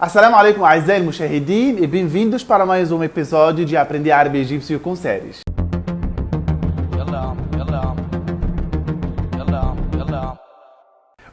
Assalamu alaikum, a'izai al-mushahidin, e bem-vindos para mais um episódio de Aprender Árabe Egípcio com séries.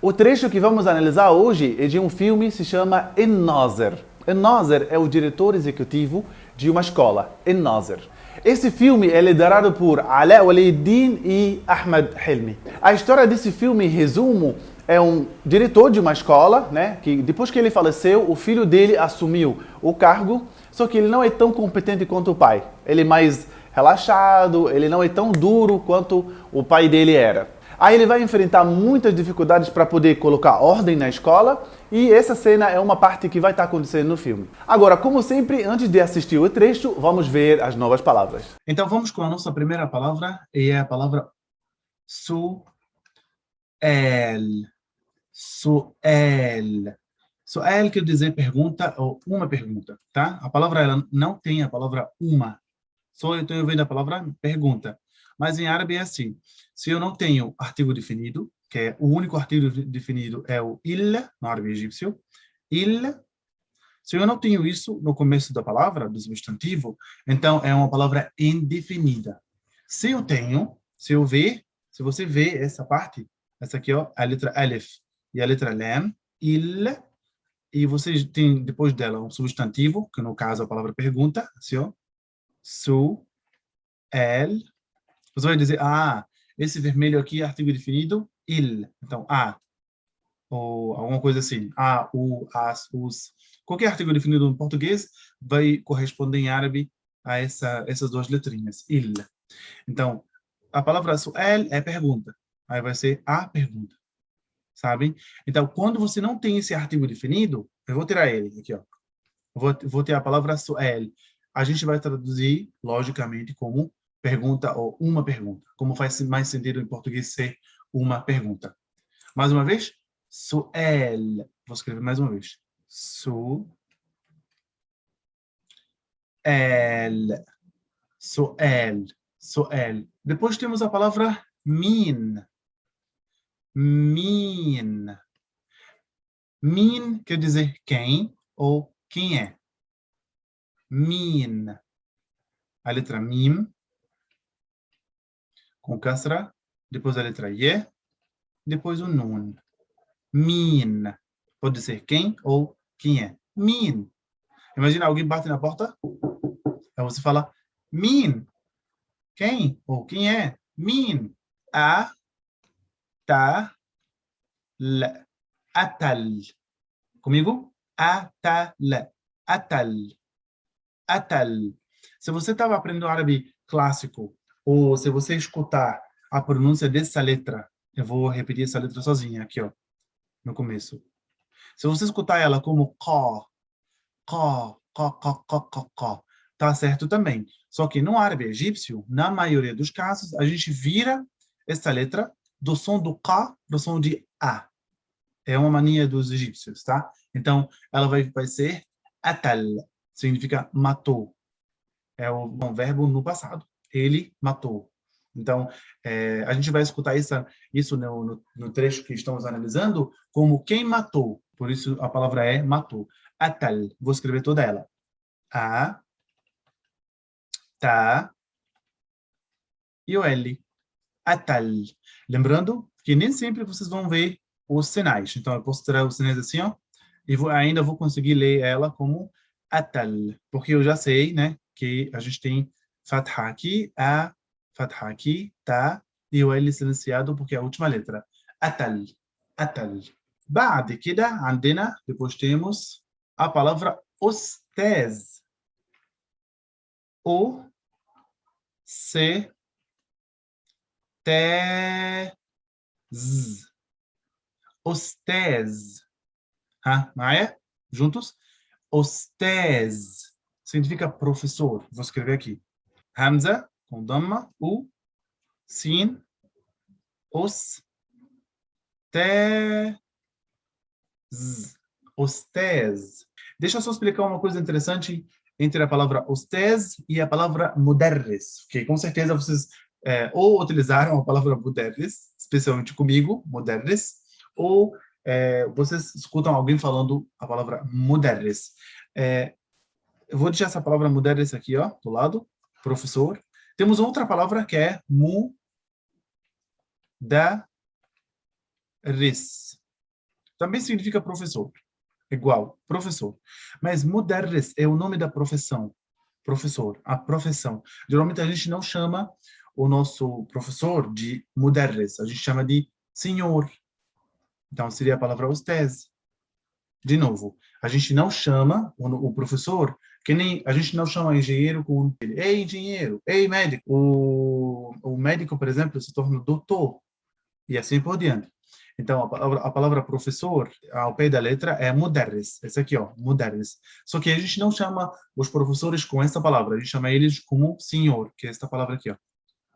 O trecho que vamos analisar hoje é de um filme que se chama An-Nazir. An-Nazir é o diretor executivo de uma escola, An-Nazir. Esse filme é liderado por Alaa Wali-Eddin e Ahmed Hilmi. A história desse filme, em resumo, é um diretor de uma escola, né, que depois que ele faleceu, o filho dele assumiu o cargo, só que ele não é tão competente quanto o pai. Ele é mais relaxado, ele não é tão duro quanto o pai dele era. Aí ele vai enfrentar muitas dificuldades para poder colocar ordem na escola, e essa cena é uma parte que vai estar acontecendo no filme. Agora, como sempre, antes de assistir o trecho, vamos ver as novas palavras. Então vamos com a nossa primeira palavra, e é a palavra su'al. Su'al. Su'al quer dizer pergunta ou uma pergunta, tá? A palavra ela não tem a palavra uma. Só eu estou vendo a palavra pergunta. Mas em árabe é assim. Se eu não tenho artigo definido, que é o único artigo definido é o il, no árabe egípcio, il. Se eu não tenho isso no começo da palavra, do substantivo, então é uma palavra indefinida. Se eu tenho, se você vê essa parte, essa aqui, ó, a letra alif e a letra lam, il, e você tem depois dela um substantivo, que no caso a palavra pergunta, assim, ó, su, el. Você vai dizer, esse vermelho aqui é artigo definido, il. Então, ou alguma coisa assim. O, as, os. Qualquer artigo definido em português vai corresponder em árabe a essas duas letrinhas, il. Então, a palavra su'al é pergunta. Aí vai ser a pergunta. Sabe? Então, quando você não tem esse artigo definido, eu vou tirar ele aqui, ó. Vou ter a palavra su'al. A gente vai traduzir, logicamente, como pergunta ou uma pergunta. Como faz mais sentido em português ser uma pergunta. Mais uma vez, su'al. Vou escrever mais uma vez. Su'al. Su'al. Su'al. Depois temos a palavra min. Min. Min quer dizer quem ou quem é. Min. A letra mim com kasra, depois a letra ye, depois o nun. Min. Pode ser quem ou quem é. Min. Imagina alguém bate na porta, aí você fala min. Quem ou quem é? Min. Ta, l. Atal. Comigo? Atal. Atal. Atal. Se você estava aprendendo árabe clássico, ou se você escutar a pronúncia dessa letra, eu vou repetir essa letra sozinha aqui, ó, no começo. Se você escutar ela como qa, tá certo também. Só que no árabe egípcio, na maioria dos casos, a gente vira essa letra do som do qa do som de a. É uma mania dos egípcios, tá? Então, ela vai ser atal, significa matou. É um verbo no passado. Ele matou. Então, a gente vai escutar isso no trecho que estamos analisando como quem matou. Por isso, a palavra é matou. Atal. Vou escrever toda ela. A, ta e o L. Atal. Lembrando que nem sempre vocês vão ver os sinais. Então, eu posso tirar os sinais assim, ó, e ainda vou conseguir ler ela como atal. Porque eu já sei, né, que a gente tem fatha aqui, fatha aqui, ta, e o L silenciado porque é a última letra. Atal. Atal. بعد كده عندنا, depois temos a palavra أستاذ. O, se, te, z. أستاذ. معايا? Juntos? أستاذ. Significa professor. Vou escrever aqui. Hamza, com damma, u, sin, os, te, z. Ostez. Deixa eu só explicar uma coisa interessante entre a palavra ostez e a palavra mudarris, que com certeza vocês ou utilizaram a palavra mudarris, especialmente comigo, mudarris, ou vocês escutam alguém falando a palavra mudarris. Eu vou deixar essa palavra mudarris aqui, ó, do lado, professor. Temos outra palavra que é mudarris. Também significa professor. Igual, professor. Mas mudarris é o nome da profissão. Professor, a profissão. Geralmente a gente não chama o nosso professor de mudarris, a gente chama de senhor. Então seria a palavra ustaz. De novo, a gente não chama o professor, que nem a gente não chama engenheiro com ele. Ei, engenheiro, ei, médico. O médico, por exemplo, se torna doutor e assim por diante. Então, a palavra professor, ao pé da letra, é mudarris. Esse aqui, ó, mudarris. Só que a gente não chama os professores com essa palavra, a gente chama eles como senhor, que é esta palavra aqui, ó,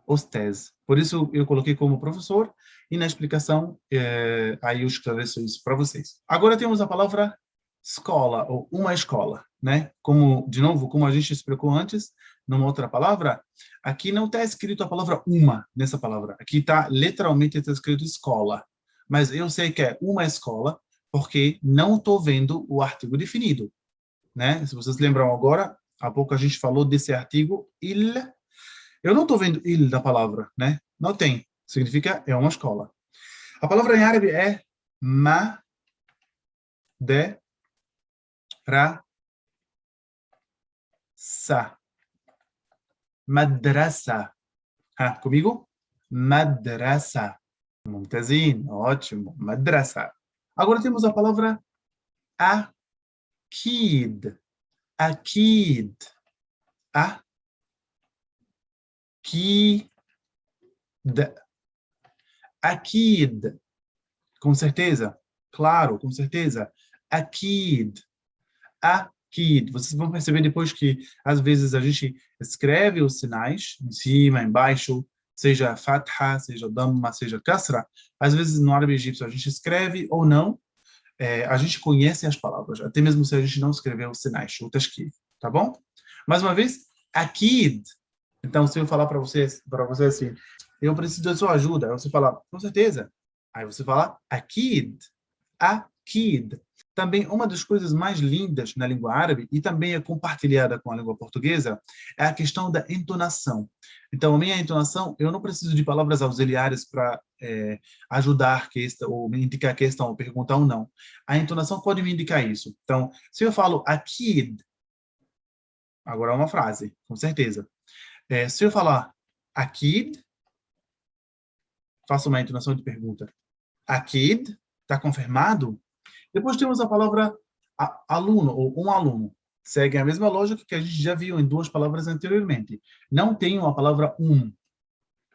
ostez. Por isso, eu coloquei como professor, e na explicação, aí eu esclareço isso para vocês. Agora temos a palavra escola, ou uma escola, né? Como, de novo, como a gente explicou antes, numa outra palavra, aqui não está escrito a palavra uma nessa palavra. Aqui está, literalmente, está escrito escola. Mas eu sei que é uma escola porque não estou vendo o artigo definido, né? Se vocês lembram agora, há pouco a gente falou desse artigo il. Eu não estou vendo il da palavra, né? Não tem. Significa é uma escola. A palavra em árabe é madrasa. Madrasa. Comigo? Madrasa. Mumtazin, ótimo. Madrasa. Agora temos a palavra akid. Akid. Akid. Akid. Com certeza? Claro, com certeza. Akid. Akid. Vocês vão perceber depois que, às vezes, a gente escreve os sinais, em cima, embaixo, seja fatha, seja damma, seja kasra. Às vezes, no árabe egípcio, a gente escreve ou não, a gente conhece as palavras, até mesmo se a gente não escreveu os sinais, o tashkil, tá bom? Mais uma vez, akid. Então, se eu falar para você assim, eu preciso da sua ajuda, aí você fala, com certeza. Aí você fala, akid. Akid. Também uma das coisas mais lindas na língua árabe, e também é compartilhada com a língua portuguesa, é a questão da entonação. Então, a minha entonação, eu não preciso de palavras auxiliares para ajudar que esta, ou me indicar que esta ou perguntar ou não. A entonação pode me indicar isso. Então, se eu falo akid, agora é uma frase, com certeza. Se eu falar akid, faço uma entonação de pergunta. Akid, está confirmado? Depois temos a palavra aluno, ou um aluno. Segue a mesma lógica que a gente já viu em duas palavras anteriormente. Não tenho a palavra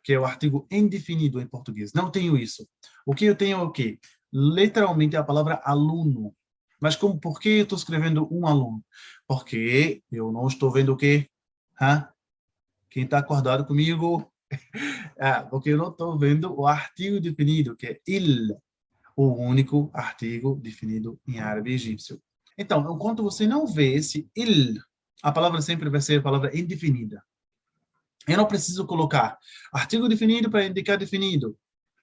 que é o artigo indefinido em português. Não tenho isso. O que eu tenho é o quê? Literalmente a palavra aluno. Mas por que eu estou escrevendo um aluno? Porque eu não estou vendo o quê? Quem está acordado comigo? Porque eu não estou vendo o artigo definido, que é il, o único artigo definido em árabe egípcio. Então, enquanto você não vê esse il, a palavra sempre vai ser a palavra indefinida. Eu não preciso colocar artigo definido para indicar definido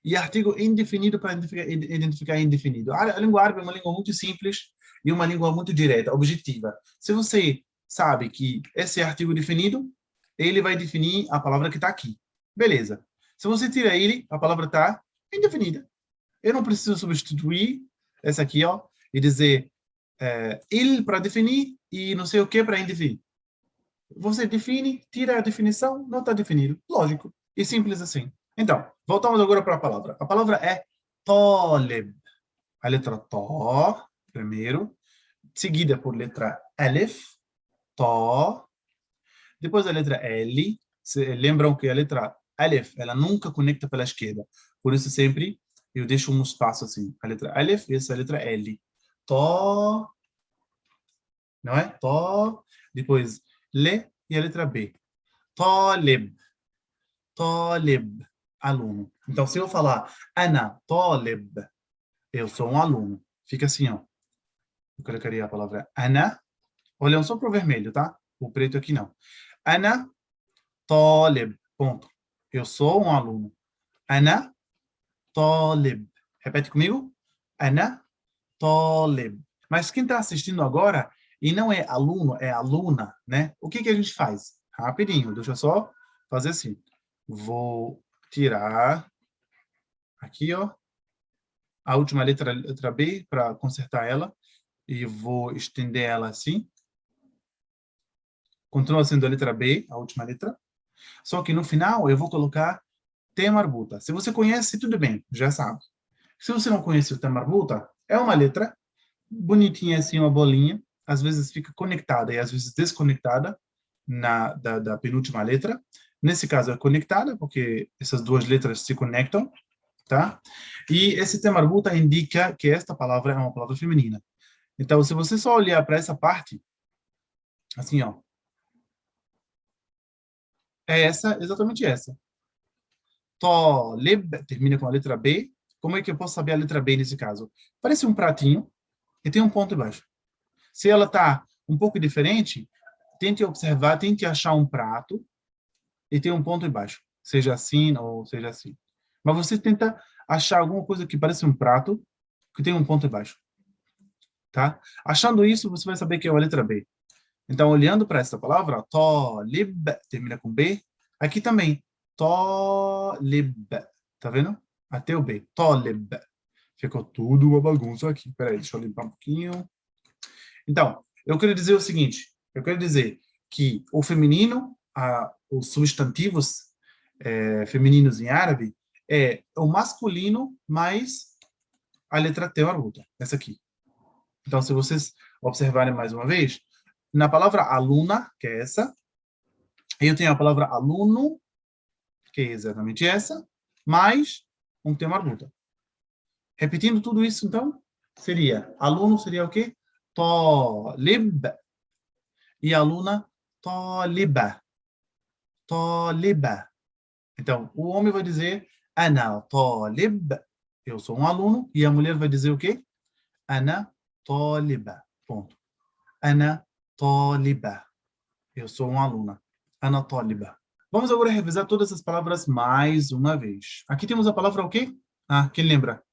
e artigo indefinido para identificar indefinido. A língua árabe é uma língua muito simples e uma língua muito direta, objetiva. Se você sabe que esse artigo definido, ele vai definir a palavra que está aqui. Beleza. Se você tira ele, a palavra está indefinida. Eu não preciso substituir essa aqui, ó, e dizer il para definir e não sei o que para indefinir. Você define, tira a definição, não está definido. Lógico. E simples assim. Então, voltamos agora para a palavra. A palavra é talib. A letra to, primeiro, seguida por letra alif, to. Depois a letra L. Lembram que a letra alif, ela nunca conecta pela esquerda. Por isso sempre eu deixo um espaço assim. A letra alif e essa letra L. To. Não é? To. Depois le e a letra B. Talib. Talib. Aluno. Então, se eu falar ana talib, eu sou um aluno. Fica assim, ó. Eu colocaria a palavra ana. Olham só para o vermelho, tá? O preto aqui não. Ana talib. Ponto. Eu sou um aluno. Ana talib. Repete comigo. أنا طالب. Mas quem está assistindo agora e não é aluno, é aluna, né? O que a gente faz? Rapidinho, deixa eu só fazer assim. Vou tirar aqui, ó, a última letra B para consertar ela e vou estender ela assim. Continua sendo a letra B, a última letra. Só que no final eu vou colocar T marbuta. Se você conhece, tudo bem, já sabe. Se você não conhece o T marbuta, é uma letra bonitinha assim, uma bolinha. Às vezes fica conectada e às vezes desconectada da penúltima letra. Nesse caso é conectada, porque essas duas letras se conectam, tá? E esse T marbuta indica que esta palavra é uma palavra feminina. Então, se você só olhar para essa parte, assim, ó, é essa, exatamente essa. Tolib termina com a letra B. Como é que eu posso saber a letra B nesse caso? Parece um pratinho e tem um ponto embaixo. Se ela está um pouco diferente, tente observar, tente achar um prato e tem um ponto embaixo. Seja assim ou seja assim. Mas você tenta achar alguma coisa que parece um prato que tem um ponto embaixo. Tá? Achando isso, você vai saber que é a letra B. Então, olhando para essa palavra, tolib termina com B. Aqui também, tolib. Tá vendo? Até o B. Tolib. Ficou tudo uma bagunça aqui. Peraí, deixa eu limpar um pouquinho. Então, eu quero dizer o seguinte. Eu quero dizer que o feminino, os substantivos femininos em árabe, é o masculino mais a letra T marbuta. Essa aqui. Então, se vocês observarem mais uma vez, na palavra aluna, que é essa, eu tenho a palavra aluno, que é exatamente essa, mais um T marbuta. Repetindo tudo isso, então, seria, aluno seria o quê? Tolib. E aluna, toliba. Toliba. Então, o homem vai dizer, ana tolib, eu sou um aluno, e a mulher vai dizer o quê? Ana toliba. Ponto. Ana toliba. Eu sou uma aluna. Ana toliba. Vamos agora revisar todas as palavras mais uma vez. Aqui temos a palavra o quê? Quem lembra?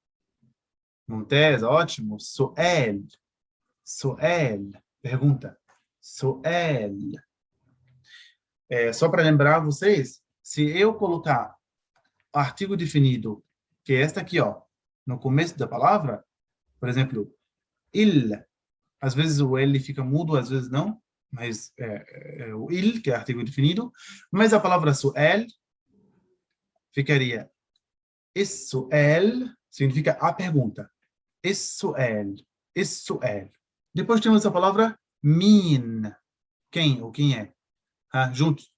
Mumtaz, ótimo. Su'al. Su'al. Pergunta. Su'al. Só para lembrar vocês, se eu colocar artigo definido, que é esta aqui, ó, no começo da palavra, por exemplo, il, às vezes o L fica mudo, às vezes não, mas o il, que é artigo definido, mas a palavra su'al ficaria is-su'al, significa a pergunta. Is-su'al, is-su'al. Depois temos a palavra min. Quem ou quem é? Juntos.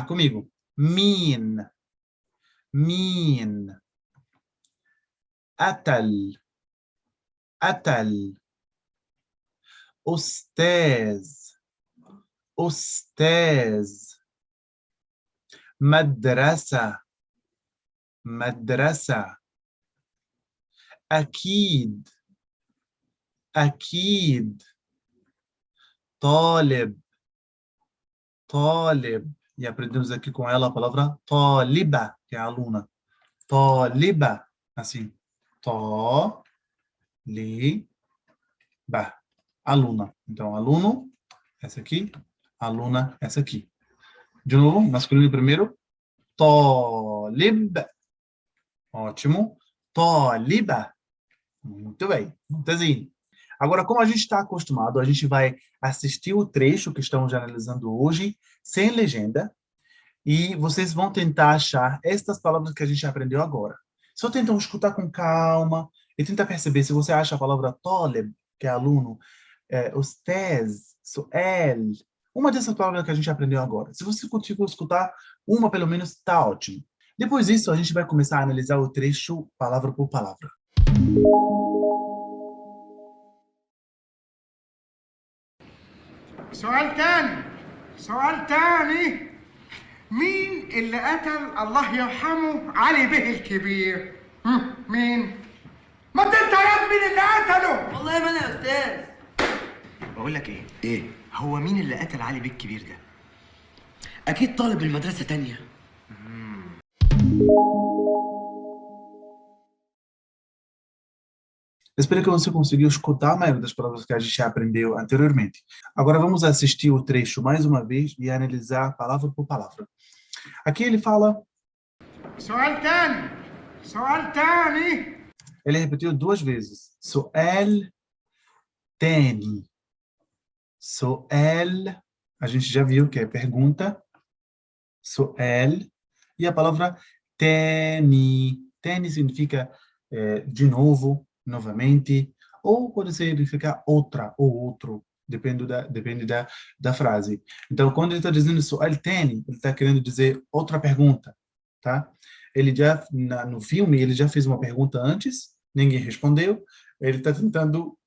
Comigo. Min. Min. Atal. Atal. أستاذ أستاذ مدرسة مدرسة أكيد أكيد طالب طالب e aprendemos aqui com ela a palavra طالبة que é aluna طالبة assim طالبة aluna. Então, aluno, essa aqui. Aluna, essa aqui. De novo, masculino primeiro. Tolib. Ótimo. Toliba. Muito bem. Mumtazinho. Agora, como a gente está acostumado, a gente vai assistir o trecho que estamos analisando hoje, sem legenda, e vocês vão tentar achar estas palavras que a gente aprendeu agora. Só tentam escutar com calma e tentar perceber se você acha a palavra tolib, que é aluno, Ustaz, Su'al, uma dessas palavras que a gente aprendeu agora. Se você conseguir escutar uma, pelo menos, está ótimo. Depois disso, a gente vai começar a analisar o trecho palavra por palavra. سؤال تاني مين اللي قتل الله يرحمه علي بيه الكبير؟ مين؟ ما انت يا ابني مين اللي قتله؟ والله ما انا يا استاذ. بقول لك ايه؟ ايه؟ هو مين اللي قتل علي بيه الكبير ده؟ اكيد طالب المدرسه تانية. Espero que você conseguiu escutar a maioria das palavras que a gente já aprendeu anteriormente. Agora vamos assistir o trecho mais uma vez e analisar palavra por palavra. Aqui ele fala, سؤال تاني سؤال تاني ele repetiu 2 vezes. سؤال تاني. سؤال, a gente já viu que é pergunta. سؤال. E a palavra تاني. تاني significa de novo, novamente, ou pode significar outra ou outro, depende da frase. Então, quando ele está dizendo سؤال تاني, ele está querendo dizer outra pergunta, tá? Ele já, no filme, ele já fez uma pergunta antes, ninguém respondeu, ele está tentando,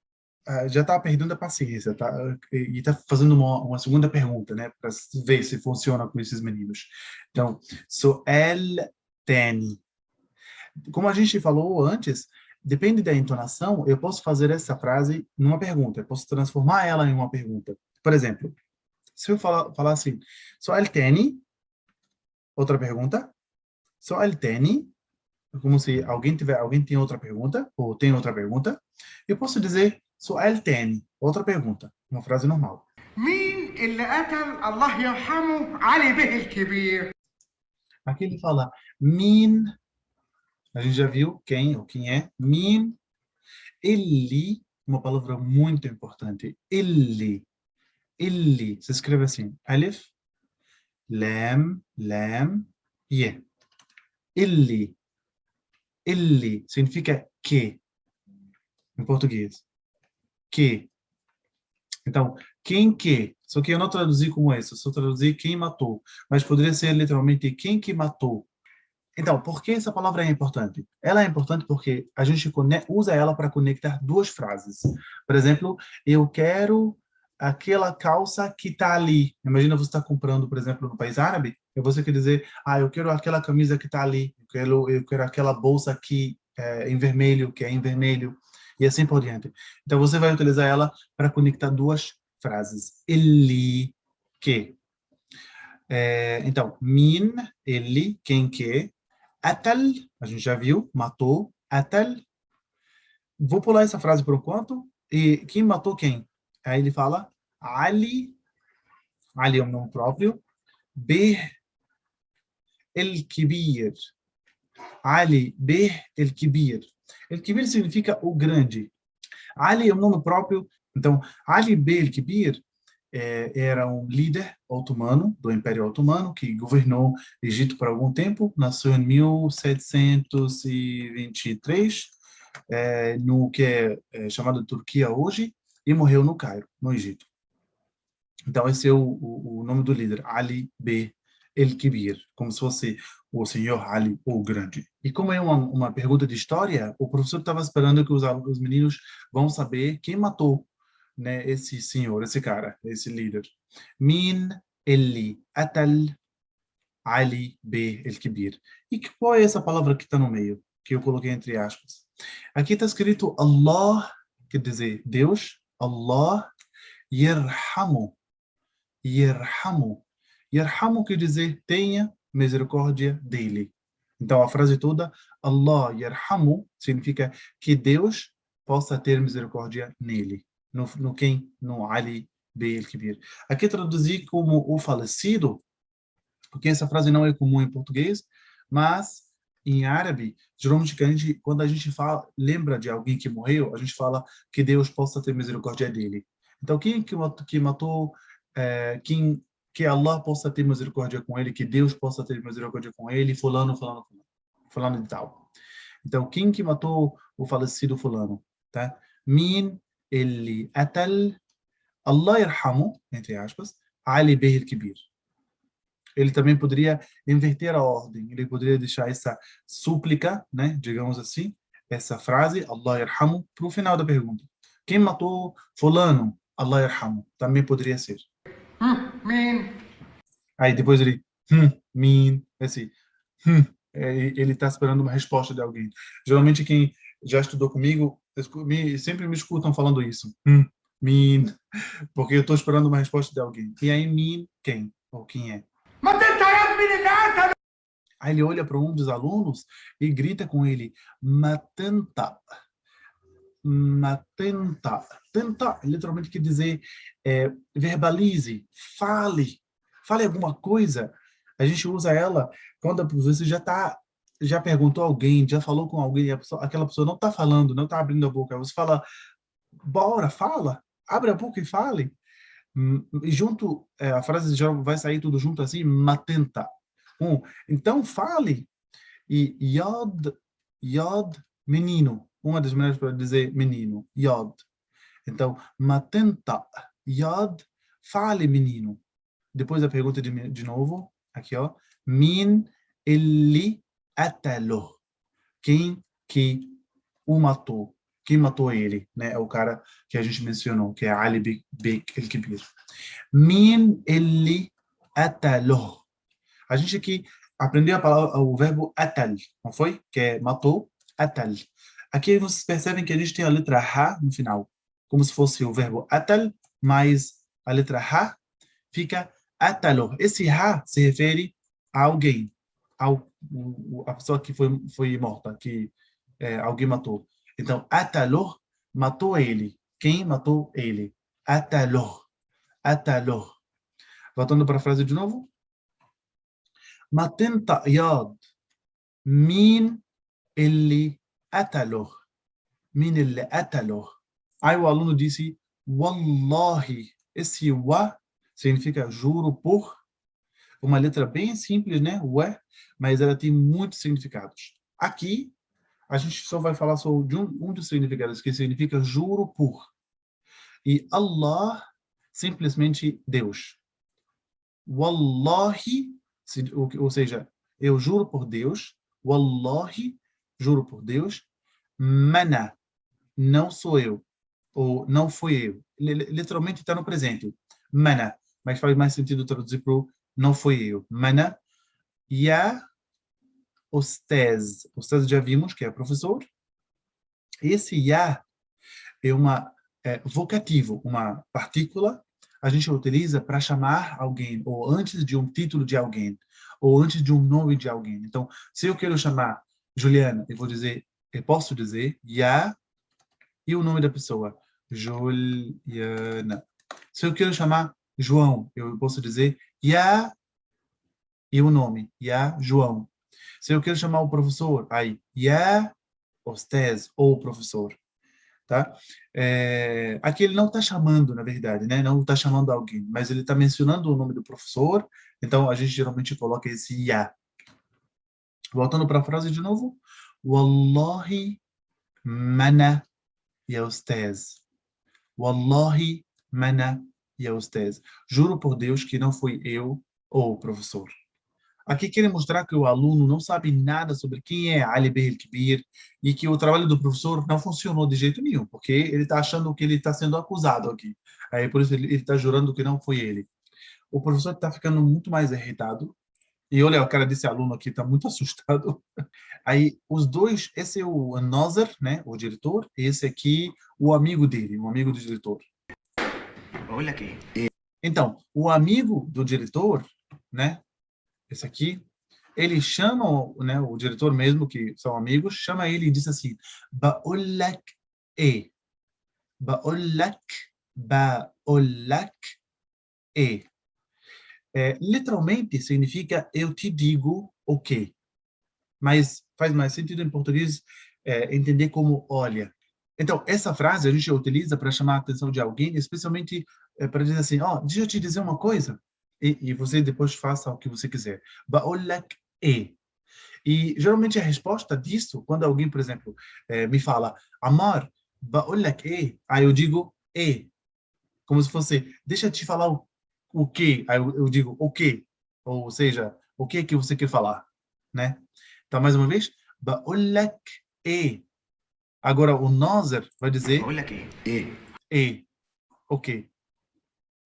já está perdendo a paciência, tá? E está fazendo uma segunda pergunta, né? Para ver se funciona com esses meninos. Então, سؤال تاني. Como a gente falou antes, depende da entonação, eu posso fazer essa frase numa pergunta, eu posso transformar ela em uma pergunta. Por exemplo, se eu falar assim, سؤال تاني, outra pergunta, سؤال تاني, como se alguém tem outra pergunta, ou tem outra pergunta, eu posso dizer سؤال تاني, outra pergunta, uma frase normal. مين اللي قتل الله يرحمه علي به الكبير؟ Aqui ele fala مين, a gente já viu quem ou quem é, مين, ele, uma palavra muito importante, ele, se escreve assim, alif, lam, ye. Ele significa que, em português. Que. Então, quem que? Só que eu não traduzi como isso, eu só traduzi quem matou. Mas poderia ser literalmente quem que matou. Então, por que essa palavra é importante? Ela é importante porque a gente usa ela para conectar 2 frases. Por exemplo, eu quero aquela calça que está ali. Imagina você está comprando, por exemplo, no país árabe, e você quer dizer, eu quero aquela camisa que está ali, eu quero aquela bolsa aqui em vermelho, que é em vermelho, e assim por diante. Então, você vai utilizar ela para conectar 2 frases. Ele, que. Então, min, ele, quem que. Atal, a gente já viu, matou. Atal. Vou pular essa frase por enquanto. E quem matou quem? Aí ele fala, Ali. Ali é um nome próprio. Bih el-Kibir. Ali Bih el-Kibir. El-Kibir significa o grande. Ali é um nome próprio. Então, Ali Bih el-Kibir era um líder otomano, do Império Otomano, que governou o Egito por algum tempo, nasceu em 1723, no que é chamado de Turquia hoje, e morreu no Cairo, no Egito. Então, esse é o nome do líder, Ali B. El-Kibir, como se fosse o senhor Ali, o grande. E como é uma pergunta de história, o professor estava esperando que os meninos vão saber quem matou, né, esse senhor, esse cara, esse líder. Min Eli Atal Ali B El-Kibir. E qual é essa palavra que está no meio, que eu coloquei entre aspas? Aqui está escrito Allah, quer dizer Deus, Allah, Yerhamu. Yerhamu. Yerhamu quer dizer tenha misericórdia dele. Então a frase toda, Allah Yerhamu, significa que Deus possa ter misericórdia nele. No Ali B. El-Kibir. Aqui traduzi como o falecido, porque essa frase não é comum em português, mas em árabe, geralmente quando a gente lembra de alguém que morreu, a gente fala que Deus possa ter misericórdia dele. Então, quem que matou, que Allah possa ter misericórdia com ele, que Deus possa ter misericórdia com ele, fulano de tal. Então, quem que matou o falecido fulano? Tá? Min اللي قتل الله يرحمه, entre aspas, Ali Bih el-Kibir. Ele também poderia inverter a ordem, ele poderia deixar essa súplica, né, digamos assim, essa frase, Allah yarhamu, para o final da pergunta. Quem matou fulano? Allah yarhamu. Também poderia ser. مين؟ Aí depois ele, min, assim, ele está esperando uma resposta de alguém. Geralmente quem já estudou comigo, sempre me escutam falando isso. Min, porque eu estou esperando uma resposta de alguém. E aí, min, quem? Ou quem é? ما انت يا ابني اللي قتل Aí ele olha para um dos alunos e grita com ele, Matanta. matenta. Tenta, literalmente, quer dizer verbalize, fale alguma coisa. A gente usa ela quando você já perguntou a alguém, já falou com alguém, aquela pessoa não está falando, não está abrindo a boca. Você fala, bora, fala, abre a boca e fale. E junto, a frase já vai sair tudo junto assim, matenta. Então, fale. E yod, menino. Uma das maneiras para dizer menino, yod. Então, matenta, yod, fale, menino. Depois a pergunta de novo, aqui, ó. Min ele atalo. Quem que o matou? Quem matou ele? Né? É o cara que a gente mencionou, que é Ali Bek el-Kibir. Min ele atalo. A gente aqui aprendeu o verbo atal, não foi? Que é matou, atal. Aqui vocês percebem que a gente tem a letra ha no final, como se fosse o verbo atal, mas a letra ha fica atalo. Esse ha se refere a alguém, a pessoa que foi morta, que alguém matou. Então, atalo, matou ele. Quem matou ele? Atalo. Atalo. Voltando para a frase de novo. Matenta yad. Min ele atalo. Min ele atalo. Aí o aluno disse, wallahi. Esse wa significa juro por. Uma letra bem simples, né? Wa, mas ela tem muitos significados. Aqui, a gente só vai falar sobre um dos significados, que significa juro por. E Allah, simplesmente Deus. Wallahi, ou seja, eu juro por Deus. Wallahi, juro por Deus. Mana, não sou eu. Ou não fui eu. Literalmente está no presente. Mana, mas faz mais sentido traduzir para o não fui eu. Mana, ya Ostez. Ostez já vimos que é professor. Esse ya é uma vocativo, uma partícula. A gente utiliza para chamar alguém, ou antes de um título de alguém, ou antes de um nome de alguém. Então, se eu quero chamar Juliana, eu posso dizer ya e o nome da pessoa, Juliana. Se eu quero chamar João, eu posso dizer ya e o nome, ya João. Se eu quero chamar o professor, aí, ya Ostez, ou professor. Tá? Aqui ele não está chamando, na verdade, né? Não está chamando alguém, mas ele está mencionando o nome do professor, então a gente geralmente coloca esse ya. Voltando para a frase de novo. Wallahi mana ya Ostez. Wallahi mana ya Ostez. Juro por Deus que não fui eu ou o professor. Aqui querem mostrar que o aluno não sabe nada sobre quem é Ali Bek el-Kibir e que o trabalho do professor não funcionou de jeito nenhum, porque ele está achando que ele está sendo acusado aqui. Aí, por isso ele está jurando que não foi ele. O professor está ficando muito mais irritado. E olha, o cara desse aluno aqui está muito assustado. Aí, os dois, esse é o Nazer, né, o diretor, e esse aqui, o amigo dele, o amigo do diretor. بقول لك ايه Então, o amigo do diretor, né, esse aqui, ele chama, né, o diretor mesmo, que são amigos, chama ele e diz assim, Ba'ullak e. Ba'ullak e. Literalmente significa eu te digo o quê. Mas faz mais sentido em português entender como olha. Então, essa frase a gente utiliza para chamar a atenção de alguém, especialmente para dizer assim, deixa eu te dizer uma coisa. E você depois faça o que você quiser. Ba'ullak e. E geralmente a resposta disso, quando alguém, por exemplo, me fala, Amar, ba'ullak e. Aí eu digo e. Como se fosse, deixa eu te falar o quê? Aí eu digo o quê? Ou seja, o que que você quer falar? Né? Então, mais uma vez, ba'ullak e. Agora o Nazer vai dizer بقول لك ايه e. Ok.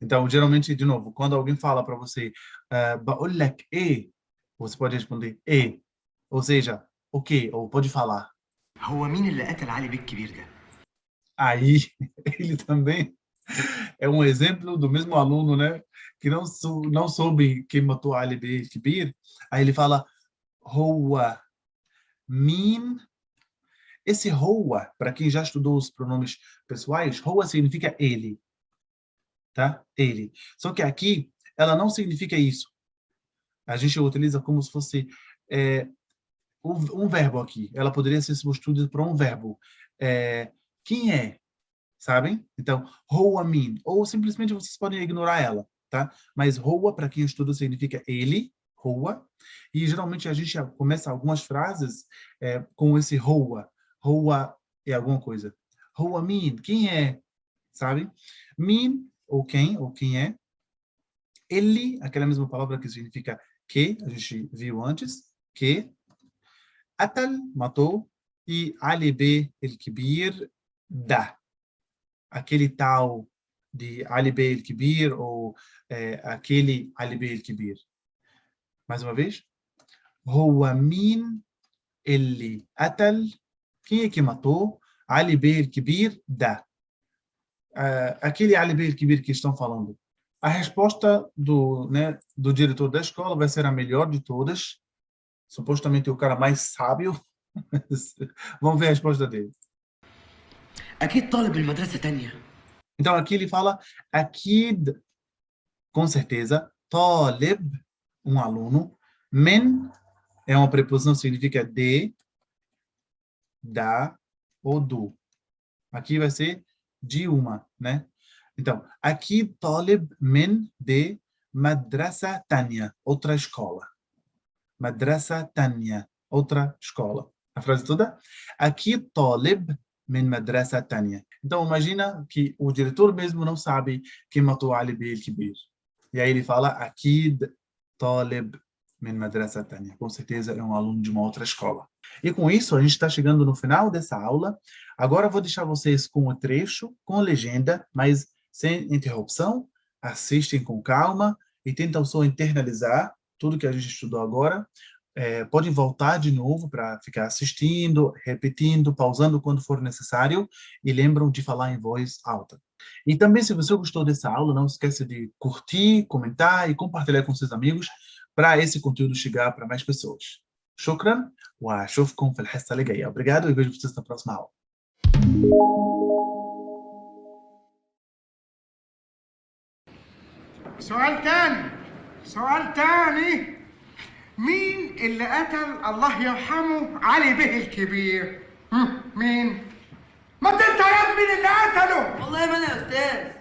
Então, geralmente, de novo, quando alguém fala para você ba'ullak e, você pode responder e. Ou seja, ok, ou pode falar. هو مين اللي قتل علي بيك الكبير ده؟ Aí, ele também é um exemplo do mesmo aluno, né? Que não soube quem matou Ali Bek el-Kibir. Aí ele fala, Huwa min. esse هو, para quem já estudou os pronomes pessoais, هو significa ele, tá? Ele. Só que aqui, ela não significa isso. A gente utiliza como se fosse um verbo aqui. Ela poderia ser substituída por um verbo. Quem é? Sabem? Então, هو مين? Ou simplesmente vocês podem ignorar ela, tá? Mas هو, para quem estuda, significa ele, هو. E geralmente a gente começa algumas frases com esse هو. هو é alguma coisa. هو مين? Quem é? Sabe? مين, ou quem é. Ele, aquela mesma palavra que significa que, a gente viu antes, que. قتل, matou. E علي بيه الكبير ده. Aquele tal de Ali Bey el-Kibir ou aquele Ali Bey el-Kibir. Mais uma vez. هو مين اللي قتل? Quem é que matou? Ali Bey el-Kibir ده. Aquele Ali Bey el-Kibir que estão falando. A resposta do diretor da escola vai ser a melhor de todas. Supostamente o cara mais sábio. Vamos ver a resposta dele. أكيد طالب المدرسة تانية. Então aqui ele fala أكيد, com certeza, طالب, um aluno, من é uma preposição que significa de, da ou do. Aqui vai ser de uma, né? Então, أكيد طالب من de مدرسة تانية, outra escola. مدرسة تانية, outra escola. A frase toda? أكيد طالب من مدرسة تانية. Então, imagina que o diretor mesmo não sabe quem matou Ali Bey el-Kibir. E aí ele fala, أكيد طالب من مدرسة تانية. Com certeza é um aluno de uma outra escola. E com isso, a gente está chegando no final dessa aula. Agora eu vou deixar vocês com o trecho, com legenda, mas sem interrupção. Assistem com calma e tentam só internalizar tudo que a gente estudou agora. Podem voltar de novo para ficar assistindo, repetindo, pausando quando for necessário e lembram de falar em voz alta. E também, se você gostou dessa aula, não esqueça de curtir, comentar e compartilhar com seus amigos para esse conteúdo chegar para mais pessoas. شكرا واشوفكم في الحصة اللي جاية. Obrigado e vejo vocês na próxima aula. سؤال تاني. مين اللي قتل الله يرحمه علي بيه الكبير؟ مين؟ ما انت يا ابني اللي قتله. والله ما أنا يا أستاذ.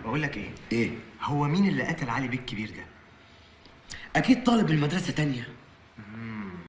بقول لك ايه؟ هو مين اللي قتل علي بيه الكبير ده؟ أكيد طالب المدرسة تانية.